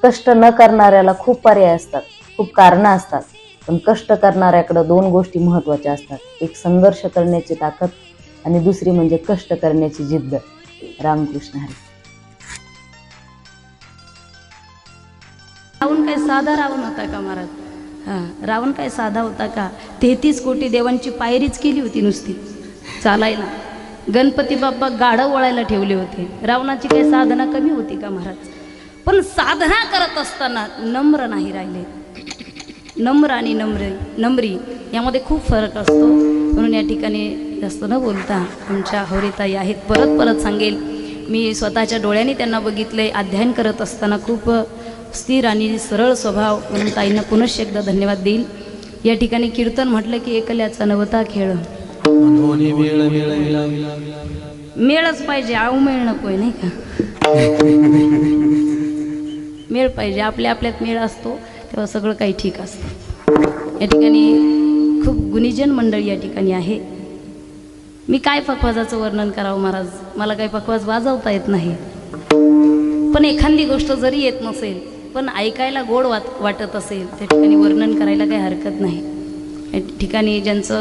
कष्ट न करणाऱ्याला खूप पर्याय असतात, खूप कारणं असतात, पण कष्ट करणाऱ्याकडे दोन गोष्टी महत्त्वाच्या असतात. एक संघर्ष करण्याची ताकद आणि दुसरी म्हणजे कष्ट करण्याची जिद्द. रामकृष्ण हरी. रावण काय साधा रावण होता का महाराज? हां, रावण काय साधा होता का? 33 कोटी देवांची पायरीच केली होती नुसती चालायला. गणपती बाप्पा गाढं वळायला ठेवले होते. रावणाची काही साधना कमी होती का महाराज? पण साधना करत असताना नम्र नाही राहिले. नम्र आणि नम्री यामध्ये खूप फरक असतो. म्हणून या ठिकाणी जास्त न बोलता आमच्या हौरीताई आहेत, परत परत सांगेल, मी स्वतःच्या डोळ्यांनी त्यांना बघितले. अध्ययन करत असताना खूप स्थिर आणि सरळ स्वभाव, म्हणून ताईंना पुनश्च एकदा धन्यवाद देईल. या ठिकाणी कीर्तन म्हटलं की एकल्याचा नवता खेळ. मेळच पाहिजे, आऊ मेळ नकोय नाही का? मेळ पाहिजे, आपल्या आपल्यात मेळ असतो तेव्हा सगळं काही ठीक असतं. या ठिकाणी खूप गुणीजन मंडळी या ठिकाणी आहे. मी काय पखवाजाचं वर्णन करावं महाराज? मला काही पखवाज वाजवता येत नाही. पण एखादी गोष्ट जरी येत नसेल पण ऐकायला गोड वाटत असेल त्या ठिकाणी वर्णन करायला काही हरकत नाही. या ठिकाणी ज्यांचं